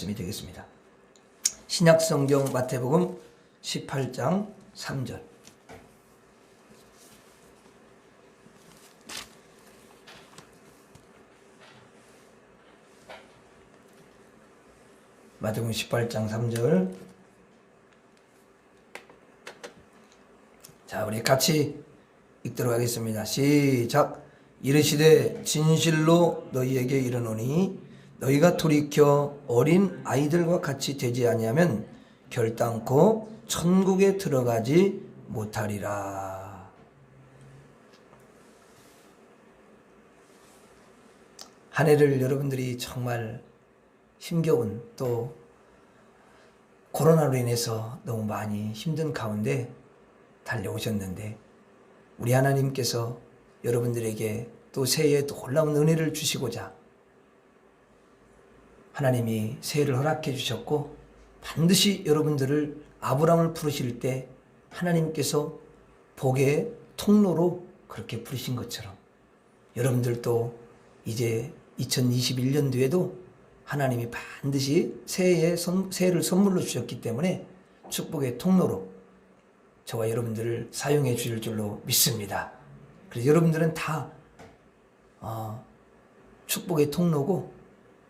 말씀이 되겠습니다. 신약성경 마태복음 18장 3절. 마태복음 18장 3절. 자, 우리 같이 읽도록 하겠습니다. 시작. 이르시되 진실로 너희에게 이르노니 너희가 돌이켜 어린 아이들과 같이 되지 아니하면 결단코 천국에 들어가지 못하리라. 한 해를 여러분들이 정말 힘겨운, 또 코로나로 인해서 너무 많이 힘든 가운데 달려오셨는데, 우리 하나님께서 여러분들에게 또 새해에 놀라운 은혜를 주시고자 하나님이 새해를 허락해 주셨고, 반드시 여러분들을 아브라함을 부르실 때 하나님께서 복의 통로로 그렇게 부르신 것처럼 여러분들도 이제 2021년도에도 하나님이 반드시 새해를 선물로 주셨기 때문에 축복의 통로로 저와 여러분들을 사용해 주실 줄로 믿습니다. 그래서 여러분들은 다 축복의 통로고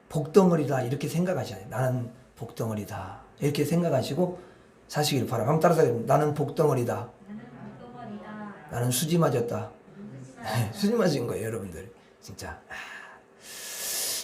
복덩어리다 이렇게 생각하셔야 돼요. 나는 복덩어리다 이렇게 생각하시고 사시길 바랍니다. 한번 따라서 나는 복덩어리다. 나는 수지 맞았다. 수지 맞은 거예요, 여러분들. 진짜.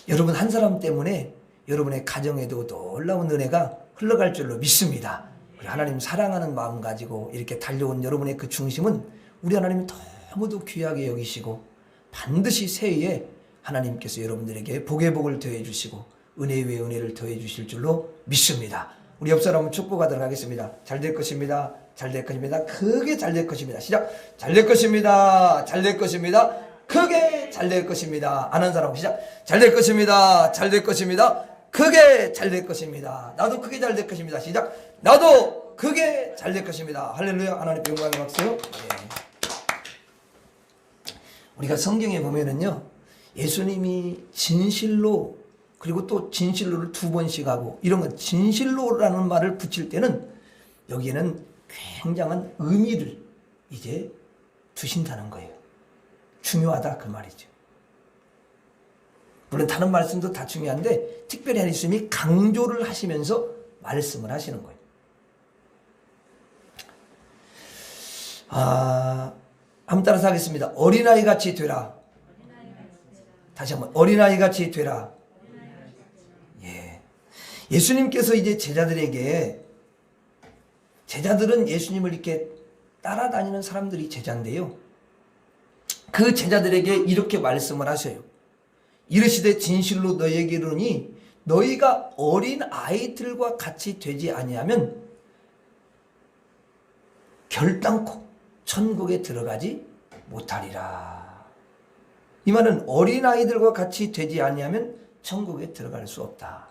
여러분 한 사람 때문에 여러분의 가정에도 놀라운 은혜가 흘러갈 줄로 믿습니다. 우리 하나님 사랑하는 마음 가지고 이렇게 달려온 여러분의 그 중심은 우리 하나님이 너무도 귀하게 여기시고 반드시 새해에 하나님께서 여러분들에게 복의 복을 더해 주시고 은혜 위에 은혜를 더해 주실 줄로 믿습니다. 우리 옆 사람은 축복하도록 하겠습니다. 잘 될 것입니다. 잘 될 것입니다. 크게 잘 될 것입니다. 시작. 잘 될 것입니다. 잘 될 것입니다. 크게 잘 될 것입니다. 아는 사람 시작. 잘 될 것입니다. 잘 될 것입니다. 크게 잘 될 것입니다. 나도 크게 잘 될 것입니다. 시작. 나도 크게 잘 될 것입니다. 할렐루야. 하나님 영광의 박수. 네. 우리가 성경에 보면은요, 예수님이 진실로, 그리고 또 진실로를 두 번씩 하고 이런 건 진실로라는 말을 붙일 때는 여기에는 굉장한 의미를 이제 두신다는 거예요. 중요하다 그 말이죠. 물론 다른 말씀도 다 중요한데 특별히 예수님이 강조를 하시면서 말씀을 하시는 거예요. 한번 따라서 하겠습니다. 어린아이 같이 되라. 다시 한번 어린아이 같이 되라. 예. 예수님께서 이제 제자들은 예수님을 이렇게 따라다니는 사람들이 제자인데요, 그 제자들에게 이렇게 말씀을 하셔요. 이르시되 진실로 너희에게 이르노니 너희가 어린 아이들과 같이 되지 아니하면 결단코 천국에 들어가지 못하리라. 이 말은 어린아이들과 같이 되지 아니하면 천국에 들어갈 수 없다.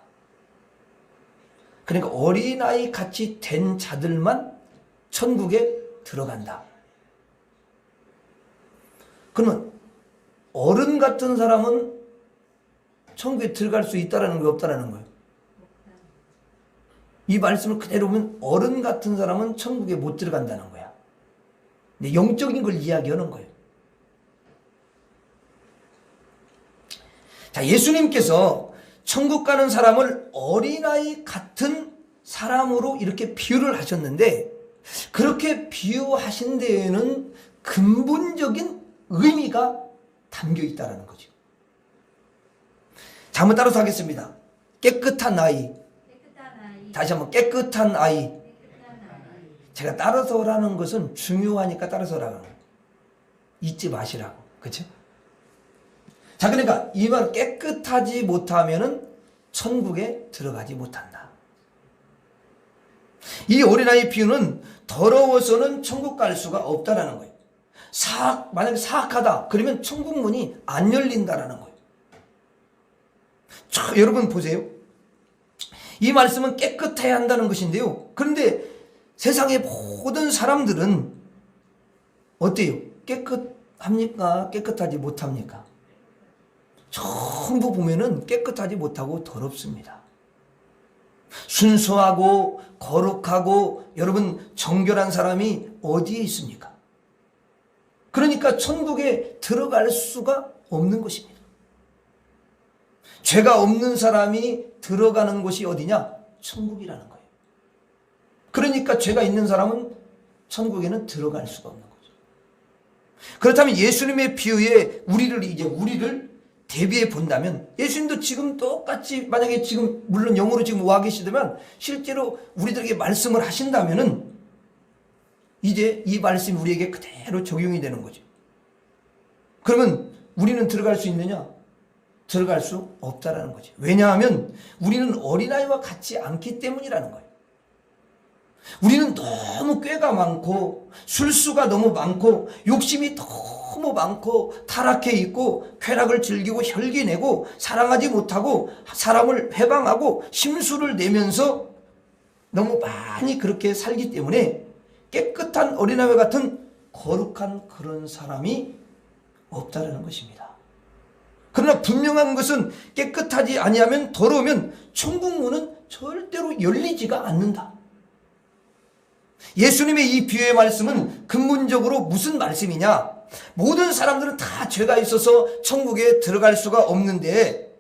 그러니까 어린아이 같이 된 자들만 천국에 들어간다. 그러면 어른 같은 사람은 천국에 들어갈 수 있다라는 거 없다라는 거예요. 이 말씀을 그대로 보면 어른 같은 사람은 천국에 못 들어간다는 거야. 근데 영적인 걸 이야기하는 거예요. 자, 예수님께서 천국 가는 사람을 어린아이 같은 사람으로 이렇게 비유를 하셨는데, 그렇게 비유하신 데에는 근본적인 의미가 담겨 있다는 거죠. 자, 한번 따라서 하겠습니다. 깨끗한 아이. 다시 한번 깨끗한 아이. 제가 따라서라는 것은 중요하니까 따라서라는 거예요. 잊지 마시라고. 그렇죠? 자, 그러니까 이 말 깨끗하지 못하면은 천국에 들어가지 못한다. 이 어린아이 비유는 더러워서는 천국 갈 수가 없다라는 거예요. 만약에 사악하다 그러면 천국 문이 안 열린다라는 거예요. 자, 여러분 보세요. 이 말씀은 깨끗해야 한다는 것인데요, 그런데 세상의 모든 사람들은 어때요? 깨끗합니까? 깨끗하지 못합니까? 전부 보면은 깨끗하지 못하고 더럽습니다. 순수하고 거룩하고 여러분 정결한 사람이 어디에 있습니까? 그러니까 천국에 들어갈 수가 없는 것입니다. 죄가 없는 사람이 들어가는 곳이 어디냐? 천국이라는 거예요. 그러니까 죄가 있는 사람은 천국에는 들어갈 수가 없는 거죠. 그렇다면 예수님의 비유에 우리를 대비해 본다면, 예수님도 지금 똑같이 만약에 지금 물론 영으로 지금 와 계시지만 실제로 우리들에게 말씀을 하신다면은 이제 이 말씀이 우리에게 그대로 적용이 되는 거죠. 그러면 우리는 들어갈 수 있느냐? 들어갈 수 없다라는 거죠. 왜냐하면 우리는 어린아이와 같지 않기 때문이라는 거예요. 우리는 너무 꾀가 많고 술수가 너무 많고 욕심이 너무 많고 타락해 있고 쾌락을 즐기고 혈기내고 사랑하지 못하고 사람을 회방하고 심술을 내면서 너무 많이 그렇게 살기 때문에 깨끗한 어린아이와 같은 거룩한 그런 사람이 없다라는 것입니다. 그러나 분명한 것은 깨끗하지 아니하면 더러우면 천국 문은 절대로 열리지가 않는다. 예수님의 이 비유의 말씀은 근본적으로 무슨 말씀이냐? 모든 사람들은 다 죄가 있어서 천국에 들어갈 수가 없는데,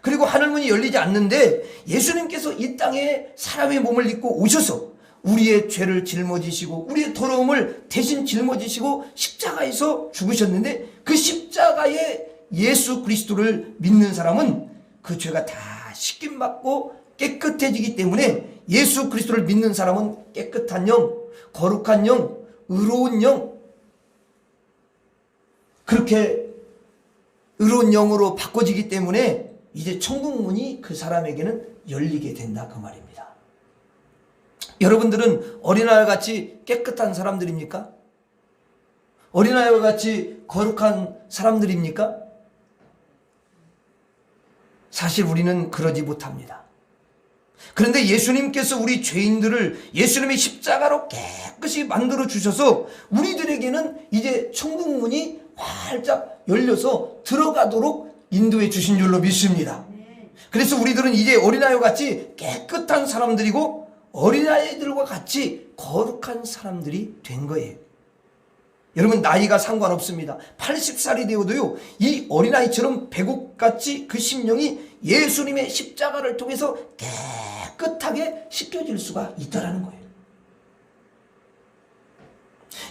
그리고 하늘문이 열리지 않는데 예수님께서 이 땅에 사람의 몸을 입고 오셔서 우리의 죄를 짊어지시고 우리의 더러움을 대신 짊어지시고 십자가에서 죽으셨는데, 그 십자가에 예수 그리스도를 믿는 사람은 그 죄가 다 씻김받고 깨끗해지기 때문에 예수 그리스도를 믿는 사람은 깨끗한 영, 거룩한 영, 의로운 영, 그렇게 의로운 영으로 바꿔지기 때문에 이제 천국 문이 그 사람에게는 열리게 된다, 그 말입니다. 여러분들은 어린아이와 같이 깨끗한 사람들입니까? 어린아이와 같이 거룩한 사람들입니까? 사실 우리는 그러지 못합니다. 그런데 예수님께서 우리 죄인들을 예수님의 십자가로 깨끗이 만들어 주셔서 우리들에게는 이제 천국 문이 활짝 열려서 들어가도록 인도해 주신 줄로 믿습니다. 그래서 우리들은 이제 어린아이와 같이 깨끗한 사람들이고 어린아이들과 같이 거룩한 사람들이 된 거예요. 여러분, 나이가 상관없습니다. 80살이 되어도요, 이 어린아이처럼 배국같이 그 심령이 예수님의 십자가를 통해서 깨끗하게 씻겨질 수가 있다는 거예요.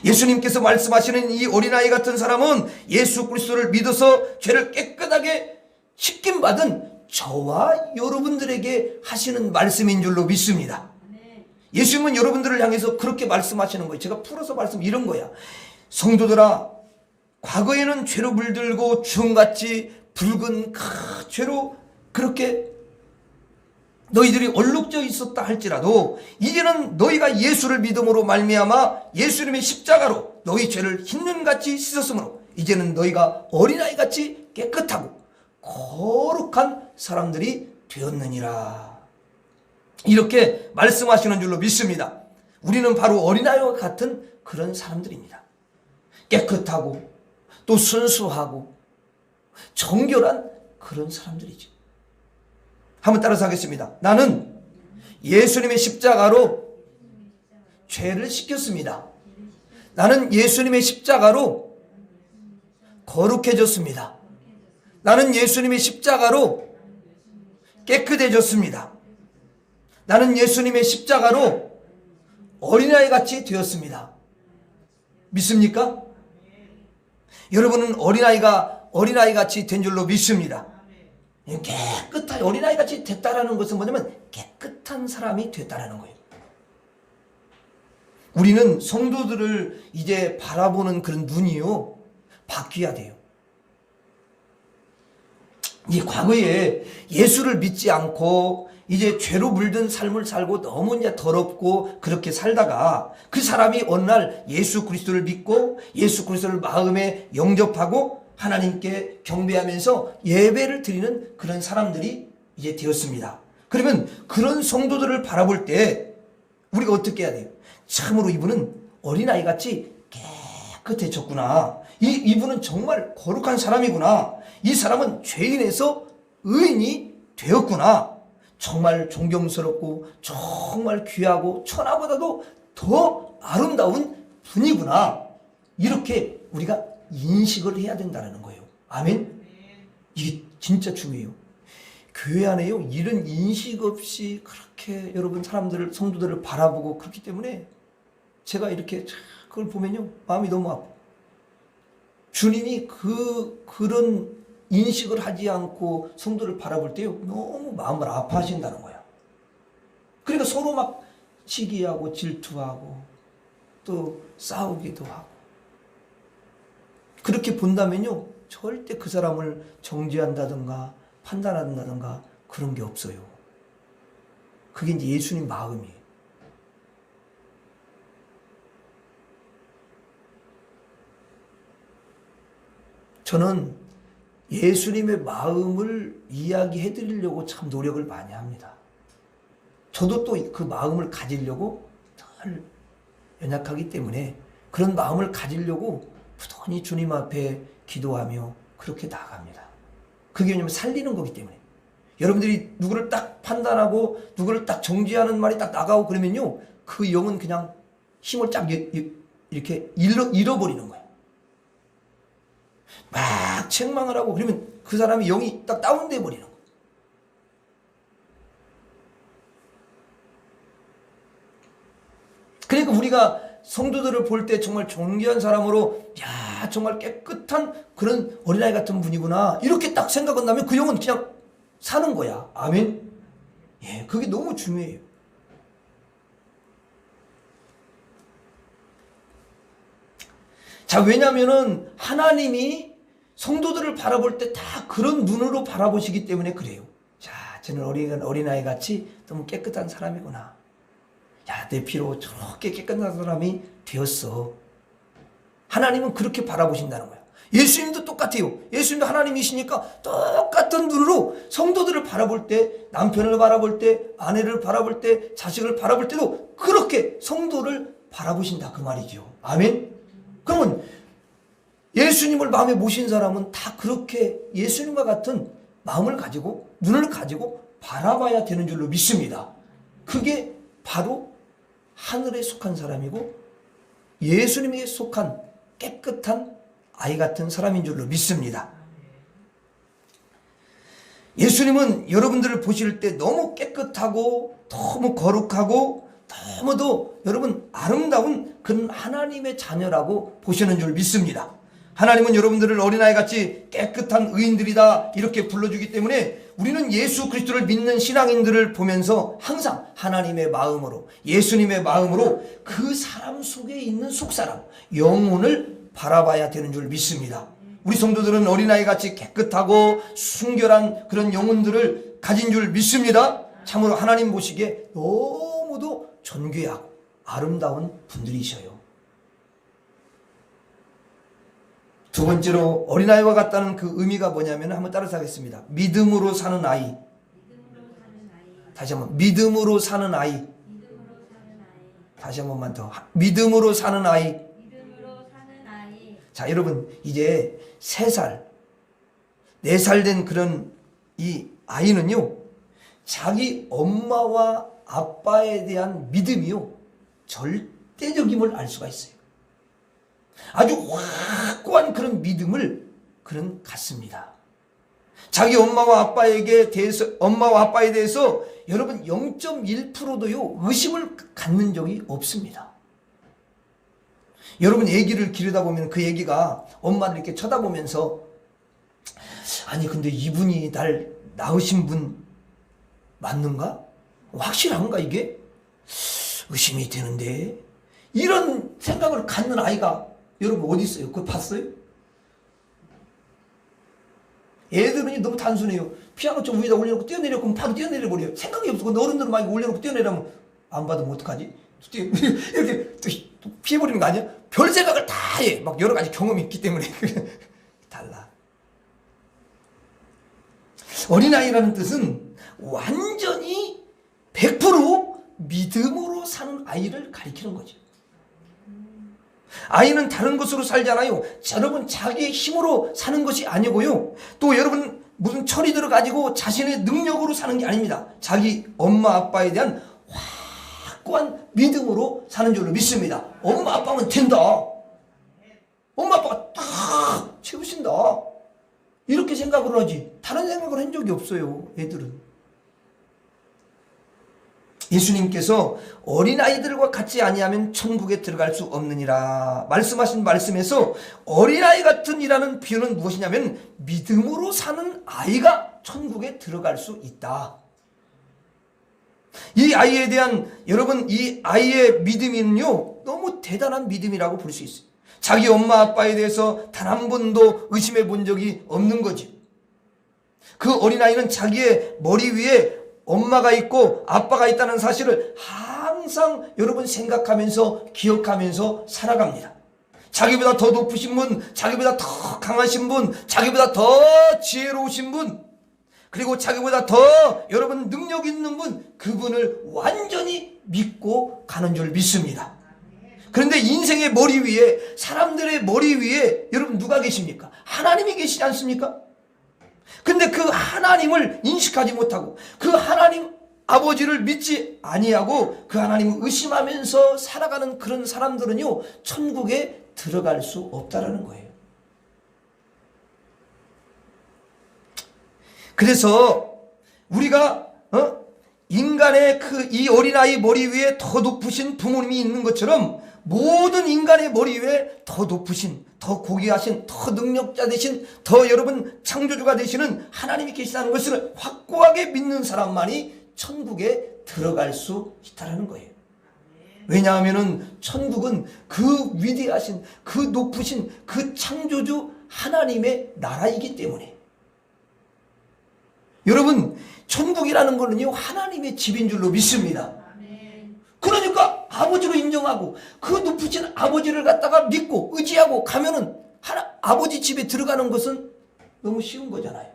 예수님께서 말씀하시는 이 어린아이 같은 사람은 예수 그리스도를 믿어서 죄를 깨끗하게 씻김받은 저와 여러분들에게 하시는 말씀인 줄로 믿습니다. 예수님은 여러분들을 향해서 그렇게 말씀하시는 거예요. 제가 풀어서 말씀 이런 거야. 성도들아, 과거에는 죄로 물들고 주홍같이 붉은 죄로 그렇게 너희들이 얼룩져 있었다 할지라도 이제는 너희가 예수를 믿음으로 말미암아 예수님의 십자가로 너희 죄를 흰눈같이 씻었으므로 이제는 너희가 어린아이같이 깨끗하고 거룩한 사람들이 되었느니라. 이렇게 말씀하시는 줄로 믿습니다. 우리는 바로 어린아이와 같은 그런 사람들입니다. 깨끗하고 또 순수하고 정결한 그런 사람들이죠. 한번 따라서 하겠습니다. 나는 예수님의 십자가로 죄를 씻겼습니다. 나는 예수님의 십자가로 거룩해졌습니다. 나는 예수님의 십자가로 깨끗해졌습니다. 나는 예수님의 십자가로 어린아이 같이 되었습니다. 믿습니까? 여러분은 어린아이 같이 된 줄로 믿습니다. 깨끗한 어린아이 같이 됐다라는 것은 뭐냐면 깨끗한 사람이 됐다라는 거예요. 우리는 성도들을 이제 바라보는 그런 눈이요, 바뀌어야 돼요. 이 과거에 예수를 믿지 않고 이제 죄로 물든 삶을 살고 너무 이제 더럽고 그렇게 살다가 그 사람이 어느 날 예수 그리스도를 믿고 예수 그리스도를 마음에 영접하고 하나님께 경배하면서 예배를 드리는 그런 사람들이 이제 되었습니다. 그러면 그런 성도들을 바라볼 때 우리가 어떻게 해야 돼요? 참으로 이분은 어린아이같이 깨끗해졌구나. 이분은 정말 거룩한 사람이구나. 이 사람은 죄인에서 의인이 되었구나. 정말 존경스럽고 정말 귀하고 천하보다도 더 아름다운 분이구나. 이렇게 우리가 인식을 해야 된다는 거예요. 아멘? 이게 진짜 중요해요. 교회 안에요, 이런 인식 없이 그렇게 여러분 사람들을, 성도들을 바라보고 그렇기 때문에 제가 이렇게 그걸 보면요, 마음이 너무 아파. 주님이 그런 인식을 하지 않고 성도를 바라볼 때요, 너무 마음을 아파하신다는 거야. 그러니까 서로 막 시기하고 질투하고 또 싸우기도 하고. 그렇게 본다면요, 절대 그 사람을 정죄한다든가 판단한다든가 그런 게 없어요. 그게 이제 예수님 마음이에요. 저는 예수님의 마음을 이야기해 드리려고 참 노력을 많이 합니다. 저도 또 그 마음을 가지려고 늘 연약하기 때문에 그런 마음을 가지려고 부단히 주님 앞에 기도하며 그렇게 나아갑니다. 그게 왜냐면 살리는 거기 때문에. 여러분들이 누구를 딱 판단하고 누구를 딱 정죄하는 말이 딱 나가고 그러면요, 그 영은 그냥 힘을 쫙 이렇게 잃어버리는 거예요. 막 책망을 하고 그러면 그 사람의 영이 딱 다운돼 버리는 거예요. 그러니까 우리가 성도들을 볼 때 정말 존귀한 사람으로, 야, 정말 깨끗한 그런 어린아이 같은 분이구나, 이렇게 딱 생각은 나면 그 영은 그냥 사는 거야. 아멘? 예, 그게 너무 중요해요. 자, 왜냐면은 하나님이 성도들을 바라볼 때 다 그런 눈으로 바라보시기 때문에 그래요. 자, 저는 어린아이 같이 너무 깨끗한 사람이구나. 야, 내 피로 저렇게 깨끗한 사람이 되었어. 하나님은 그렇게 바라보신다는 거야. 예수님도 똑같아요. 예수님도 하나님이시니까 똑같은 눈으로 성도들을 바라볼 때, 남편을 바라볼 때, 아내를 바라볼 때, 자식을 바라볼 때도 그렇게 성도를 바라보신다, 그 말이죠. 아멘? 그러면 예수님을 마음에 모신 사람은 다 그렇게 예수님과 같은 마음을 가지고, 눈을 가지고 바라봐야 되는 줄로 믿습니다. 그게 바로 하늘에 속한 사람이고 예수님에게 속한 깨끗한 아이 같은 사람인 줄로 믿습니다. 예수님은 여러분들을 보실 때 너무 깨끗하고 너무 거룩하고 너무도 여러분 아름다운 그런 하나님의 자녀라고 보시는 줄 믿습니다. 하나님은 여러분들을 어린아이같이 깨끗한 의인들이다 이렇게 불러주기 때문에 우리는 예수 그리스도를 믿는 신앙인들을 보면서 항상 하나님의 마음으로, 예수님의 마음으로 그 사람 속에 있는 속사람, 영혼을 바라봐야 되는 줄 믿습니다. 우리 성도들은 어린아이같이 깨끗하고 순결한 그런 영혼들을 가진 줄 믿습니다. 참으로 하나님 보시기에 너무도 존귀하고 아름다운 분들이셔요. 두 번째로 어린아이와 같다는 그 의미가 뭐냐면 한번 따라서 하겠습니다. 믿음으로 사는 아이. 다시 한번, 믿음으로 사는 아이. 다시 한 번만 더. 믿음으로 사는 아이. 자, 여러분 이제 3살, 4살 된 그런 이 아이는요, 자기 엄마와 아빠에 대한 믿음이요, 절대적임을 알 수가 있어요. 아주 확고한 그런 믿음을 그는 갖습니다. 자기 엄마와 아빠에 대해서 여러분 0.1%도요 의심을 갖는 적이 없습니다. 여러분 애기를 기르다 보면 그 애기가 엄마를 이렇게 쳐다보면서, 아니 근데 이분이 날 낳으신 분 맞는가? 확실한가 이게? 의심이 되는데, 이런 생각을 갖는 아이가 여러분 어디 있어요? 그거 봤어요? 애들은 너무 단순해요. 피아노 좀 위에다 올려놓고 뛰어내려 그러면 바로 뛰어내려 버려요. 생각이 없어. 근데 어른들은 막 올려놓고 뛰어내려면 안 받으면 어떡하지? 이렇게 또 피해버리는 거 아니야? 별 생각을 다 해. 막 여러 가지 경험이 있기 때문에 달라. 어린아이라는 뜻은 완전히 100% 믿음으로 사는 아이를 가리키는 거죠. 아이는 다른 것으로 살잖아요. 여러분 자기의 힘으로 사는 것이 아니고요. 또 여러분 무슨 철이들을 가지고 자신의 능력으로 사는 게 아닙니다. 자기 엄마 아빠에 대한 확고한 믿음으로 사는 줄로 믿습니다. 엄마 아빠면 된다. 엄마 아빠가 딱 채우신다. 이렇게 생각을 하지 다른 생각을 한 적이 없어요. 애들은. 예수님께서 어린아이들과 같이 아니하면 천국에 들어갈 수 없느니라 말씀하신 말씀에서 어린아이 같은 이라는 비유는 무엇이냐면 믿음으로 사는 아이가 천국에 들어갈 수 있다. 이 아이에 대한 여러분 이 아이의 믿음은요 너무 대단한 믿음이라고 볼 수 있어요. 자기 엄마 아빠에 대해서 단 한 번도 의심해 본 적이 없는 거지. 그 어린아이는 자기의 머리 위에 엄마가 있고 아빠가 있다는 사실을 항상 여러분 생각하면서 기억하면서 살아갑니다. 자기보다 더 높으신 분, 자기보다 더 강하신 분, 자기보다 더 지혜로우신 분, 그리고 자기보다 더 여러분 능력 있는 분, 그분을 완전히 믿고 가는 줄 믿습니다. 그런데 인생의 머리 위에, 사람들의 머리 위에 여러분 누가 계십니까? 하나님이 계시지 않습니까? 근데 그 하나님을 인식하지 못하고 그 하나님 아버지를 믿지 아니하고 그 하나님을 의심하면서 살아가는 그런 사람들은요 천국에 들어갈 수 없다라는 거예요. 그래서 우리가 인간의 이 어린아이 머리 위에 더 높으신 부모님이 있는 것처럼 모든 인간의 머리 위에 더 높으신, 더 고귀하신, 더 능력자 되신, 더 여러분 창조주가 되시는 하나님이 계시다는 것을 확고하게 믿는 사람만이 천국에 들어갈 수 있다는 거예요. 왜냐하면 천국은 그 위대하신, 그 높으신, 그 창조주 하나님의 나라이기 때문에. 여러분 천국이라는 거는요 하나님의 집인 줄로 믿습니다. 그러니까 아버지로 인정하고 그 높으신 아버지를 갖다가 믿고 의지하고 가면은 아버지 집에 들어가는 것은 너무 쉬운 거잖아요.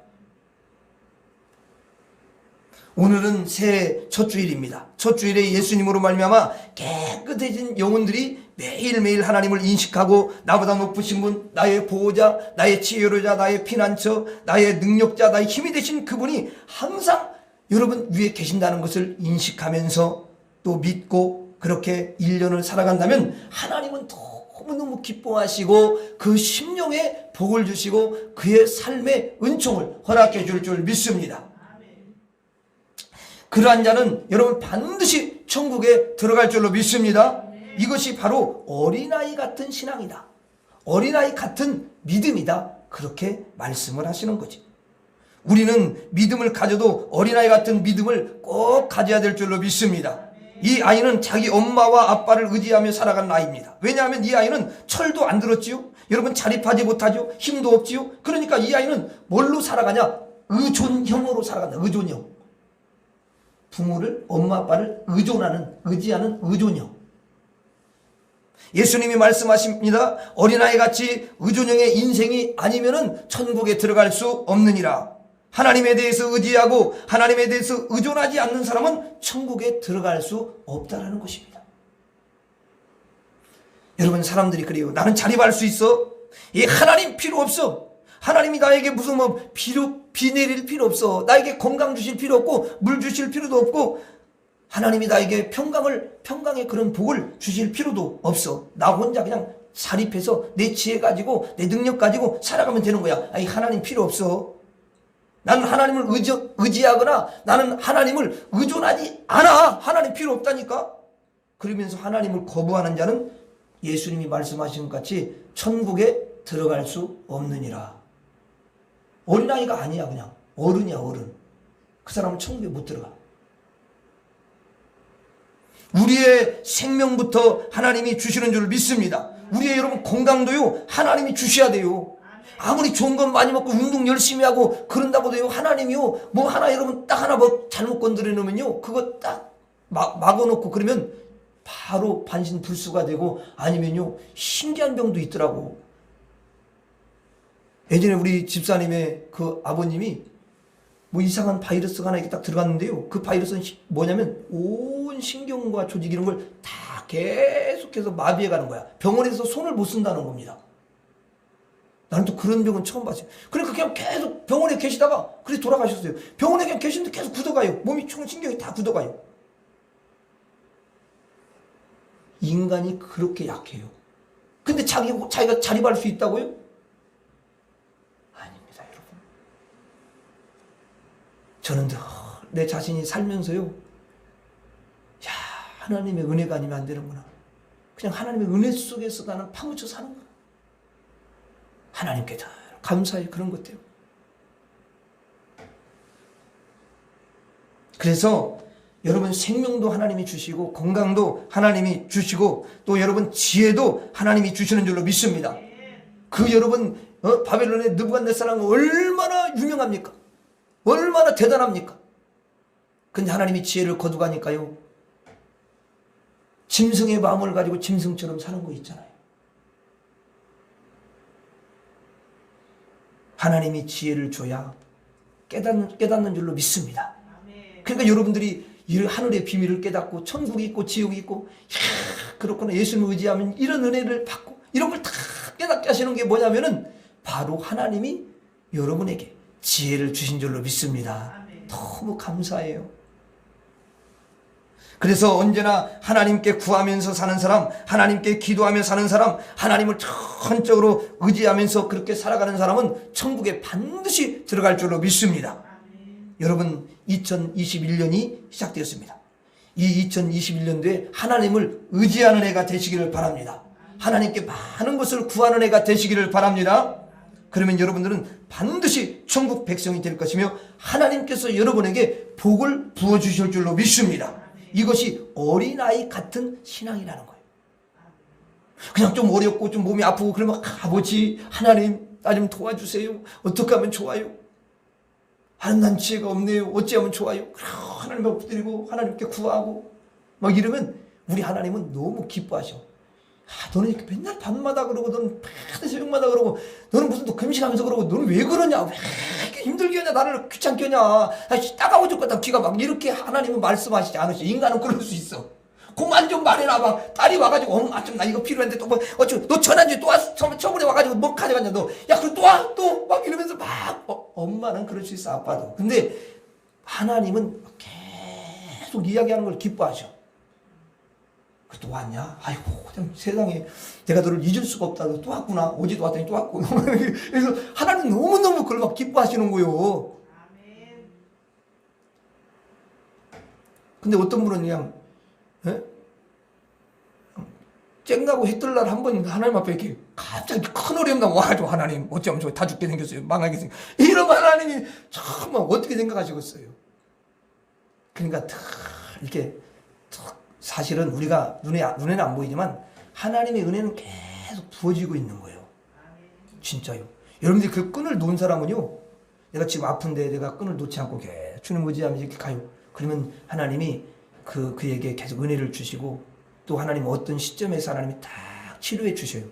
오늘은 새해 첫 주일입니다. 첫 주일에 예수님으로 말미암아 깨끗해진 영혼들이 매일매일 하나님을 인식하고 나보다 높으신 분, 나의 보호자, 나의 지혜로자, 나의 피난처, 나의 능력자, 나의 힘이 되신 그분이 항상 여러분 위에 계신다는 것을 인식하면서 또 믿고 그렇게 1년을 살아간다면 하나님은 너무너무 기뻐하시고 그 심령에 복을 주시고 그의 삶의 은총을 허락해 줄 줄 믿습니다. 그러한 자는 여러분 반드시 천국에 들어갈 줄로 믿습니다. 이것이 바로 어린아이 같은 신앙이다. 어린아이 같은 믿음이다. 그렇게 말씀을 하시는 거지. 우리는 믿음을 가져도 어린아이 같은 믿음을 꼭 가져야 될 줄로 믿습니다. 이 아이는 자기 엄마와 아빠를 의지하며 살아가는 아이입니다. 왜냐하면 이 아이는 철도 안 들었지요. 여러분 자립하지 못하죠. 힘도 없지요. 그러니까 이 아이는 뭘로 살아가냐? 의존형으로 살아간다. 의존형. 부모를, 엄마 아빠를 의지하는 의존형. 예수님이 말씀하십니다. 어린아이 같이 의존형의 인생이 아니면은 천국에 들어갈 수 없느니라. 하나님에 대해서 의지하고 하나님에 대해서 의존하지 않는 사람은 천국에 들어갈 수 없다라는 것입니다. 여러분 사람들이 그래요. 나는 자립할 수 있어. 이 하나님 필요 없어. 하나님이 나에게 무슨 비 내릴 필요 없어. 나에게 건강 주실 필요 없고 물 주실 필요도 없고 하나님이 나에게 평강의 그런 복을 주실 필요도 없어. 나 혼자 그냥 자립해서 내 지혜 가지고 내 능력 가지고 살아가면 되는 거야. 아니 하나님 필요 없어. 나는 하나님을 의지하거나 나는 하나님을 의존하지 않아. 하나님 필요 없다니까. 그러면서 하나님을 거부하는 자는 예수님이 말씀하신 것 같이 천국에 들어갈 수 없느니라. 어린아이가 아니야. 그냥 어른이야. 어른. 그 사람은 천국에 못 들어가. 우리의 생명부터 하나님이 주시는 줄 믿습니다. 우리의 여러분 건강도요 하나님이 주셔야 돼요. 아무리 좋은 건 많이 먹고 운동 열심히 하고 그런다고도요 하나님이요 뭐 하나 여러분 딱 하나 뭐 잘못 건드려 놓으면요 그거 딱 막아놓고 그러면 바로 반신불수가 되고 아니면요 신기한 병도 있더라고. 예전에 우리 집사님의 그 아버님이 뭐 이상한 바이러스가 하나 이렇게 딱 들어갔는데요. 그 바이러스는 뭐냐면 온 신경과 조직 이런 걸 다 계속해서 마비해 가는 거야. 병원에서 손을 못 쓴다는 겁니다. 나는 또 그런 병은 처음 봤어요. 그러니까 그냥 계속 병원에 계시다가 그래 돌아가셨어요. 병원에 그냥 계시는데 계속 굳어가요. 몸이 총신경이 다 굳어가요. 인간이 그렇게 약해요. 근데 자기가 자립할 수 있다고요? 아닙니다, 여러분. 저는 늘 내 자신이 살면서요, 야, 하나님의 은혜가 아니면 안 되는구나. 그냥 하나님의 은혜 속에서 나는 파묻혀 사는 거야. 하나님께 다 감사해, 그런 것들. 그래서 여러분 생명도 하나님이 주시고 건강도 하나님이 주시고 또 여러분 지혜도 하나님이 주시는 줄로 믿습니다. 그 여러분 바벨론의 느부갓네살은 얼마나 유명합니까? 얼마나 대단합니까? 근데 하나님이 지혜를 거두가니까요, 짐승의 마음을 가지고 짐승처럼 사는 거 있잖아요. 하나님이 지혜를 줘야 깨닫는 줄로 믿습니다. 그러니까 여러분들이 이 하늘의 비밀을 깨닫고 천국이 있고 지옥이 있고, 그렇구나, 예수님을 의지하면 이런 은혜를 받고 이런 걸 다 깨닫게 하시는 게 뭐냐면은 바로 하나님이 여러분에게 지혜를 주신 줄로 믿습니다. 너무 감사해요. 그래서 언제나 하나님께 구하면서 사는 사람, 하나님께 기도하며 사는 사람, 하나님을 전적으로 의지하면서 그렇게 살아가는 사람은 천국에 반드시 들어갈 줄로 믿습니다. 여러분 2021년이 시작되었습니다. 이 2021년도에 하나님을 의지하는 해가 되시기를 바랍니다. 하나님께 많은 것을 구하는 해가 되시기를 바랍니다. 그러면 여러분들은 반드시 천국 백성이 될 것이며 하나님께서 여러분에게 복을 부어주실 줄로 믿습니다. 이것이 어린아이 같은 신앙이라는 거예요. 그냥 좀 어렵고 좀 몸이 아프고 그러면 아버지 하나님 나 좀 도와주세요. 어떻게 하면 좋아요? 하나님 난 지혜가 없네요. 어찌하면 좋아요? 하나님 앞에 엎드리고 하나님께 구하고 막 이러면 우리 하나님은 너무 기뻐하셔. 너는 이렇게 맨날 밤마다 그러고 너는 밤마다 새벽마다 그러고 너는 무슨 또 금식하면서 그러고 너는 왜 그러냐? 왜 이렇게 힘들게 하냐? 나를 귀찮게 하냐? 따가워 죽겠다. 귀가 막 이렇게 하나님은 말씀하시지 않으시. 인간은 그럴 수 있어. 그만 좀 말해라. 막 딸이 와가지고 엄마 좀 나 이거 필요한데 또 뭐 어쩌 너 전환주에 또 왔어. 저번에 와가지고 뭐 가져갔냐 너. 야 그럼 또 와 또 막 이러면서 막 엄마는 그럴 수 있어, 아빠도. 근데 하나님은 계속 이야기하는 걸 기뻐하셔. 또 왔냐? 아이고, 세상에 내가 너를 잊을 수가 없다. 또 왔구나. 어제도 왔더니 또 왔고. 그래서 하나님 너무너무 그걸 막 기뻐하시는 거예요. 근데 어떤 분은 그냥, 쨍나고 해 뜰 날 한 번 하나님 앞에 이렇게 갑자기 큰 어려움 나면 와가지고 하나님 어쩌면 저 다 죽게 생겼어요. 망하게 생겼어요. 이러면 하나님이 정말 어떻게 생각하시겠어요? 그러니까 이렇게 사실은 우리가 눈에는 안 보이지만 하나님의 은혜는 계속 부어지고 있는 거예요. 진짜요. 여러분들이 그 끈을 놓은 사람은요, 내가 지금 아픈데 내가 끈을 놓지 않고 계속 주님 의지하면서 이렇게 가요. 그러면 하나님이 그에게 계속 은혜를 주시고 또 하나님 어떤 시점에서 하나님이 딱 치료해 주셔요.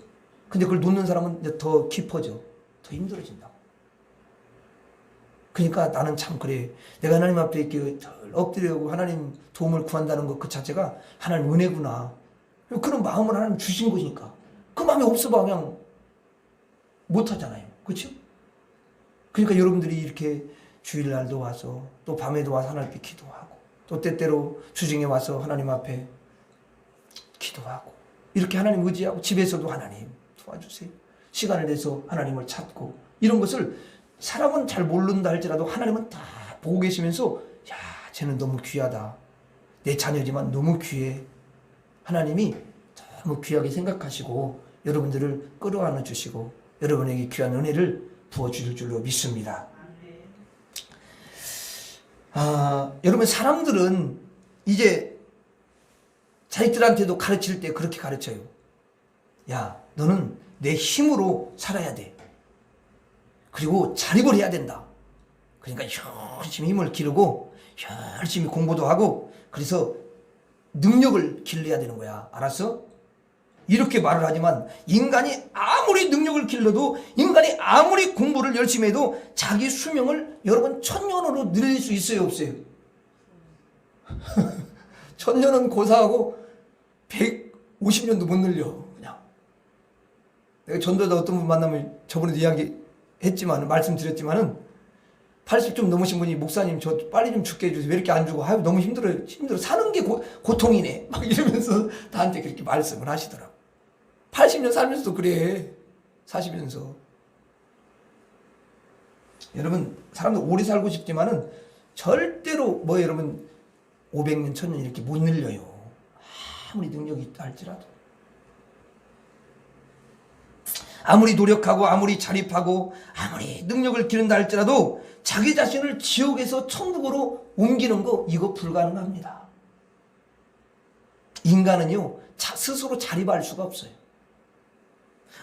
근데 그걸 놓는 사람은 이제 더 깊어져. 더 힘들어진다. 그러니까 나는 참 그래. 내가 하나님 앞에 이렇게 엎드려고 하나님 도움을 구한다는 것 그 자체가 하나님 은혜구나. 그런 마음을 하나님 주신 것이니까. 그 마음이 없어봐 그냥 못하잖아요. 그렇죠? 그러니까 여러분들이 이렇게 주일날도 와서 또 밤에도 와서 하나님께 기도하고 또 때때로 주중에 와서 하나님 앞에 기도하고 이렇게 하나님 의지하고 집에서도 하나님 도와주세요. 시간을 내서 하나님을 찾고 이런 것을 사람은 잘 모른다 할지라도 하나님은 다 보고 계시면서 야, 쟤는 너무 귀하다. 내 자녀지만 너무 귀해. 하나님이 너무 귀하게 생각하시고 여러분들을 끌어안아 주시고 여러분에게 귀한 은혜를 부어주실 줄로 믿습니다. 여러분 사람들은 이제 자식들한테도 가르칠 때 그렇게 가르쳐요. 야, 너는 내 힘으로 살아야 돼. 그리고 자립을 해야 된다. 그러니까 열심히 힘을 기르고 열심히 공부도 하고 그래서 능력을 길러야 되는 거야. 알았어? 이렇게 말을 하지만 인간이 아무리 능력을 길러도 인간이 아무리 공부를 열심히 해도 자기 수명을 여러분 1000년으로 늘릴 수 있어요, 없어요? 1000년은 고사하고 150년도 못 늘려. 그냥 내가 전도다 어떤 분 만나면 저번에도 이야기했지만 말씀드렸지만은 80 좀 넘으신 분이 목사님 저 빨리 좀 죽게 해주세요. 왜 이렇게 안 죽어? 아유 너무 힘들어요. 힘들어. 사는 게 고통이네. 막 이러면서 나한테 그렇게 말씀을 하시더라고. 80년 살면서도 그래. 40년서. 여러분 사람들 오래 살고 싶지만은 절대로 뭐 여러분 500년 1000년 이렇게 못 늘려요. 아무리 능력이 있다 할지라도. 아무리 노력하고 아무리 자립하고 아무리 능력을 기른다 할지라도 자기 자신을 지옥에서 천국으로 옮기는 거 이거 불가능합니다. 인간은요 스스로 자립할 수가 없어요.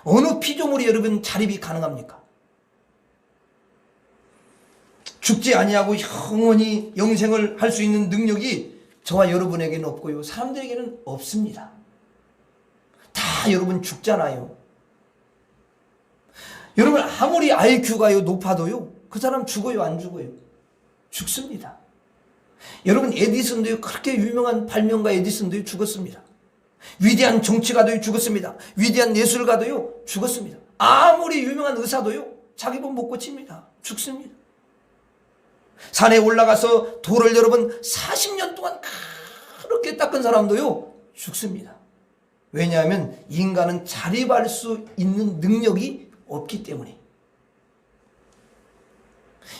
어느 피조물이 여러분 자립이 가능합니까? 죽지 아니하고 영원히 영생을 할 수 있는 능력이 저와 여러분에게는 없고요 사람들에게는 없습니다. 다 여러분 죽잖아요. 여러분 아무리 IQ가요 높아도요 그 사람 죽어요 안 죽어요? 죽습니다. 여러분 에디슨도요 그렇게 유명한 발명가 에디슨도요 죽었습니다. 위대한 정치가도요 죽었습니다. 위대한 예술가도요 죽었습니다. 아무리 유명한 의사도요 자기 몸 못 고칩니다. 죽습니다. 산에 올라가서 돌을 여러분 40년 동안 그렇게 닦은 사람도요 죽습니다. 왜냐하면 인간은 자립할 수 있는 능력이 없기 때문에.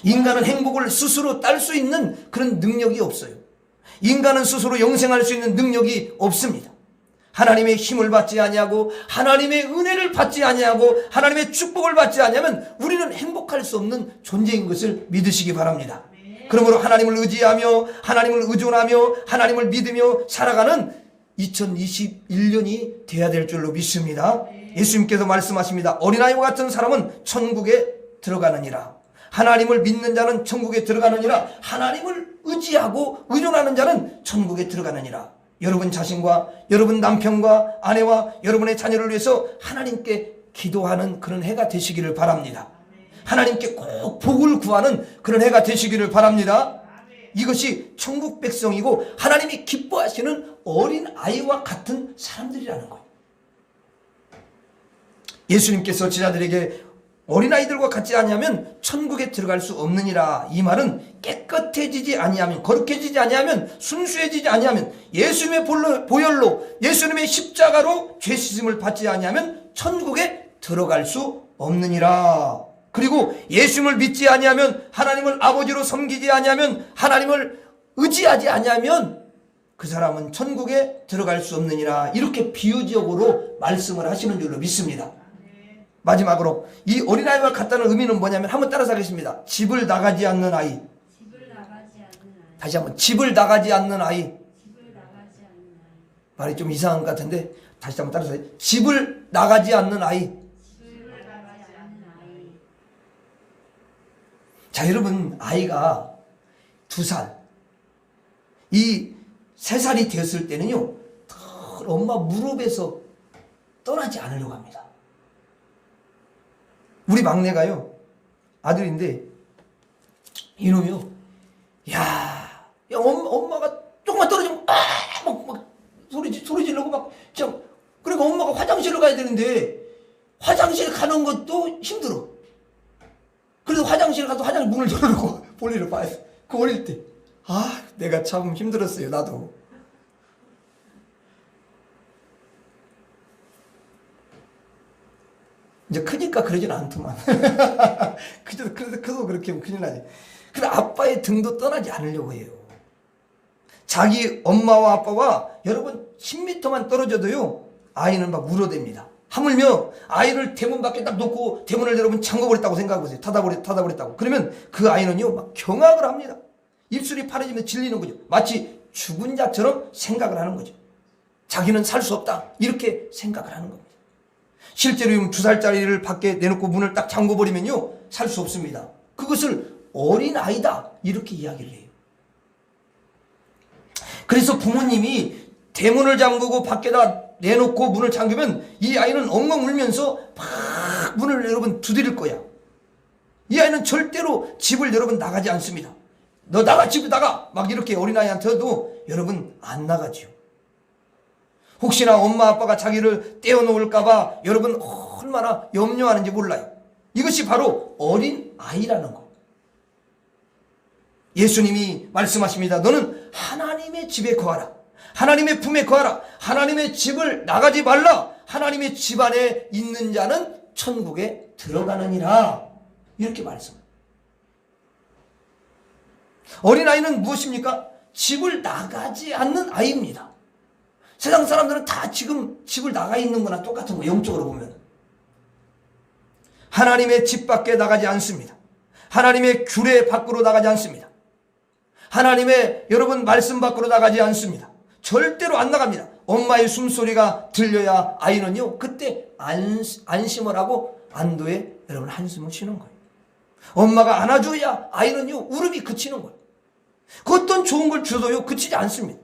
인간은 행복을 스스로 딸 수 있는 그런 능력이 없어요. 인간은 스스로 영생할 수 있는 능력이 없습니다. 하나님의 힘을 받지 아니하고 하나님의 은혜를 받지 아니하고 하나님의 축복을 받지 아니하면 우리는 행복할 수 없는 존재인 것을 믿으시기 바랍니다. 그러므로 하나님을 의지하며 하나님을 의존하며 하나님을 믿으며 살아가는 2021년이 돼야 될 줄로 믿습니다. 예수님께서 말씀하십니다. 어린아이와 같은 사람은 천국에 들어가느니라. 하나님을 믿는 자는 천국에 들어가느니라. 하나님을 의지하고 의존하는 자는 천국에 들어가느니라. 여러분 자신과 여러분 남편과 아내와 여러분의 자녀를 위해서 하나님께 기도하는 그런 해가 되시기를 바랍니다. 하나님께 꼭 복을 구하는 그런 해가 되시기를 바랍니다. 이것이 천국 백성이고 하나님이 기뻐하시는 어린 아이와 같은 사람들이라는 거예요. 예수님께서 제자들에게 어린아이들과 같지 아니하면 천국에 들어갈 수 없느니라. 이 말은 깨끗해지지 아니하면, 거룩해지지 아니하면, 순수해지지 아니하면, 예수님의 보혈로 예수님의 십자가로 죄 씻음을 받지 아니하면 천국에 들어갈 수 없느니라. 그리고 예수님을 믿지 아니하면, 하나님을 아버지로 섬기지 아니하면, 하나님을 의지하지 아니하면 그 사람은 천국에 들어갈 수 없느니라. 이렇게 비유적으로 말씀을 하시는 줄로 믿습니다. 마지막으로 이 어린아이와 같다는 의미는 뭐냐면 한번 따라서 하겠습니다. 집을 나가지 않는 아이. 다시 한번 집을 나가지 않는 아이. 말이 좀 이상한 것 같은데 다시 한번 따라서 집을 나가지 않는 아이. 자, 여러분 아이가 2살 이 3살이 되었을 때는요 엄마 무릎에서 떠나지 않으려고 합니다. 우리 막내가요 아들인데 이놈이요 야 엄마가 조금만 떨어지면 막 소리 지르고 막 그러니까 엄마가 화장실로 가야 되는데 화장실 가는 것도 힘들어. 그래서 화장실 가서 화장실 문을 열어놓고 볼일을 봐야 돼. 그 어릴 때 내가 참 힘들었어요. 나도. 이제 크니까 그러진 않더만. 그래도 그렇게 하면 큰일 나지. 그래서 아빠의 등도 떠나지 않으려고 해요. 자기 엄마와 아빠와 여러분 10m만 떨어져도요 아이는 막 울어댑니다. 하물며 아이를 대문 밖에 딱 놓고 대문을 여러분 잠궈버렸다고 생각해보세요. 닫아버렸다고. 그러면 그 아이는요 막 경악을 합니다. 입술이 파래지면 질리는 거죠. 마치 죽은 자처럼 생각을 하는 거죠. 자기는 살 수 없다 이렇게 생각을 하는 겁니다. 실제로 2살짜리를 밖에 내놓고 문을 딱 잠궈버리면요 살 수 없습니다. 그것을 어린아이다 이렇게 이야기를 해요. 그래서 부모님이 대문을 잠그고 밖에다 내놓고 문을 잠그면 이 아이는 엉엉 울면서 막 문을 여러분 두드릴 거야. 이 아이는 절대로 집을 여러분 나가지 않습니다. 너 나가, 집에 나가 막 이렇게 어린아이한테도 여러분 안 나가지요. 혹시나 엄마 아빠가 자기를 떼어놓을까봐 여러분 얼마나 염려하는지 몰라요. 이것이 바로 어린 아이라는 거. 예수님이 말씀하십니다. 너는 하나님의 집에 거하라. 하나님의 품에 거하라. 하나님의 집을 나가지 말라. 하나님의 집 안에 있는 자는 천국에 들어가느니라. 이렇게 말씀합니다. 어린아이는 무엇입니까? 집을 나가지 않는 아이입니다. 세상 사람들은 다 지금 집을 나가 있는 거나 똑같은 거, 영적으로 보면. 하나님의 집 밖에 나가지 않습니다. 하나님의 규례 밖으로 나가지 않습니다. 하나님의 여러분 말씀 밖으로 나가지 않습니다. 절대로 안 나갑니다. 엄마의 숨소리가 들려야 아이는요 그때 안심을 하고 안도에 여러분 한숨을 쉬는 거예요. 엄마가 안아줘야 아이는요 울음이 그치는 거예요. 그 어떤 좋은 걸 줘도요 그치지 않습니다.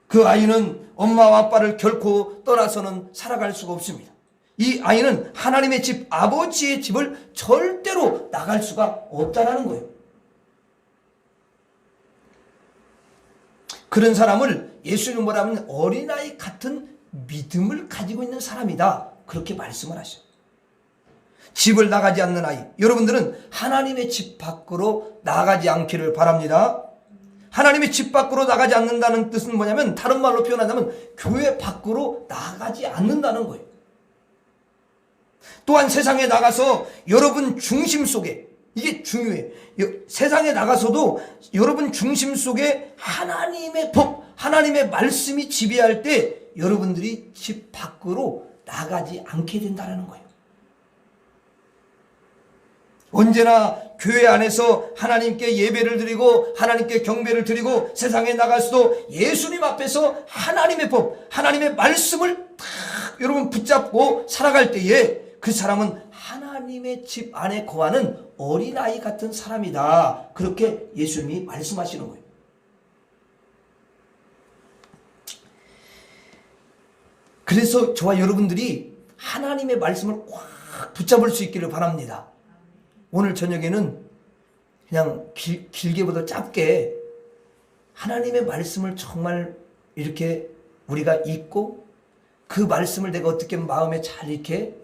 그 아이는 엄마와 아빠를 결코 떠나서는 살아갈 수가 없습니다. 이 아이는 하나님의 집, 아버지의 집을 절대로 나갈 수가 없다는 거예요. 그런 사람을 예수님은 뭐라면 어린아이 같은 믿음을 가지고 있는 사람이다. 그렇게 말씀을 하셔요. 집을 나가지 않는 아이. 여러분들은 하나님의 집 밖으로 나가지 않기를 바랍니다. 하나님의 집 밖으로 나가지 않는다는 뜻은 뭐냐면 다른 말로 표현하자면 교회 밖으로 나가지 않는다는 거예요. 또한 세상에 나가서 여러분 중심 속에, 이게 중요해요. 세상에 나가서도 여러분 중심 속에 하나님의 법, 하나님의 말씀이 지배할 때 여러분들이 집 밖으로 나가지 않게 된다는 거예요. 언제나 교회 안에서 하나님께 예배를 드리고 하나님께 경배를 드리고 세상에 나가서도 예수님 앞에서 하나님의 법, 하나님의 말씀을 딱 여러분 붙잡고 살아갈 때에 그 사람은 하나님의 집 안에 거하는 어린아이 같은 사람이다. 그렇게 예수님이 말씀하시는 거예요. 그래서 저와 여러분들이 하나님의 말씀을 꽉 붙잡을 수 있기를 바랍니다. 오늘 저녁에는 그냥 길게보다 짧게 하나님의 말씀을 정말 이렇게 우리가 읽고 그 말씀을 내가 어떻게 마음에 잘 이렇게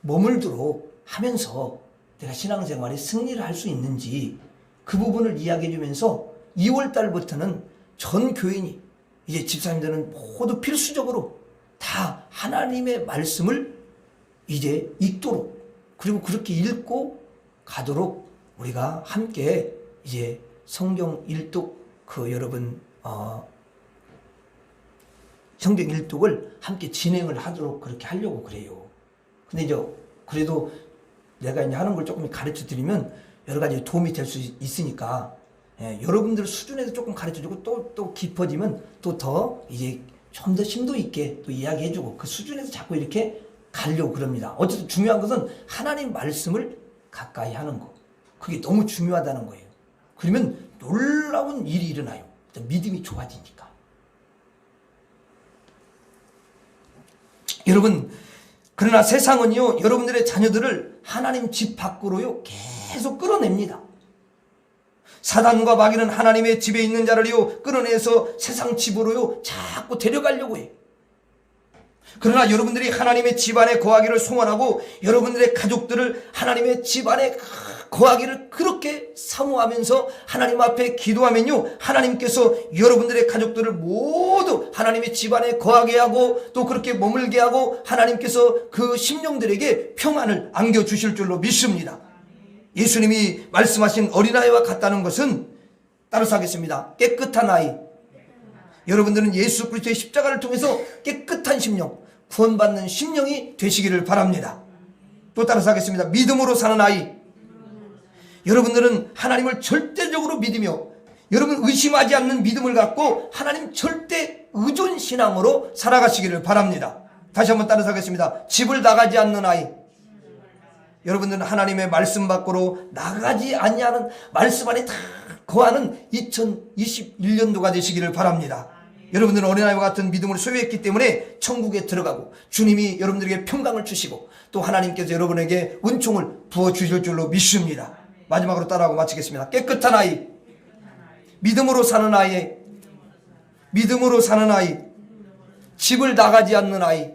머물도록 하면서 내가 신앙생활에 승리를 할 수 있는지 그 부분을 이야기해 주면서 2월 달부터는 전 교인이 이제 집사님들은 모두 필수적으로 다 하나님의 말씀을 이제 읽도록 그리고 그렇게 읽고 가도록 우리가 함께 이제 성경 일독 여러분 성경 일독을 함께 진행을 하도록 그렇게 하려고 그래요. 근데 이제 그래도 내가 이제 하는 걸 조금 가르쳐 드리면 여러 가지 도움이 될 수 있으니까 여러분들 수준에서 조금 가르쳐 주고 또 깊어지면 또 더 이제 좀 더 심도 있게 또 이야기해 주고 그 수준에서 자꾸 이렇게 가려고 그럽니다. 어쨌든 중요한 것은 하나님 말씀을 가까이 하는 거. 그게 너무 중요하다는 거예요. 그러면 놀라운 일이 일어나요. 믿음이 좋아지니까. 여러분, 그러나 세상은요, 여러분들의 자녀들을 하나님 집 밖으로요, 계속 끌어냅니다. 사단과 마귀는 하나님의 집에 있는 자를요, 끌어내서 세상 집으로요, 자꾸 데려가려고 해요. 그러나 여러분들이 하나님의 집 안에 거하기를 소원하고 여러분들의 가족들을 하나님의 집 안에 거하기를 그렇게 사모하면서 하나님 앞에 기도하면요, 하나님께서 여러분들의 가족들을 모두 하나님의 집 안에 거하게 하고 또 그렇게 머물게 하고 하나님께서 그 심령들에게 평안을 안겨주실 줄로 믿습니다. 예수님이 말씀하신 어린아이와 같다는 것은 따라서 하겠습니다. 깨끗한 아이. 여러분들은 예수 그리스도의 십자가를 통해서 깨끗한 심령, 구원받는 심령이 되시기를 바랍니다. 또 따라서 하겠습니다. 믿음으로 사는 아이. 여러분들은 하나님을 절대적으로 믿으며 여러분 의심하지 않는 믿음을 갖고 하나님 절대 의존 신앙으로 살아가시기를 바랍니다. 다시 한번 따라서 하겠습니다. 집을 나가지 않는 아이. 여러분들은 하나님의 말씀 밖으로 나가지 않냐는 말씀 안에 다 거하는 2021년도가 되시기를 바랍니다. 여러분들은 어린아이와 같은 믿음을 소유했기 때문에 천국에 들어가고 주님이 여러분들에게 평강을 주시고 또 하나님께서 여러분에게 은총을 부어주실 줄로 믿습니다. 마지막으로 따라하고 마치겠습니다. 깨끗한 아이, 믿음으로 사는 아이, 믿음으로 사는 아이. 집을 나가지 않는 아이,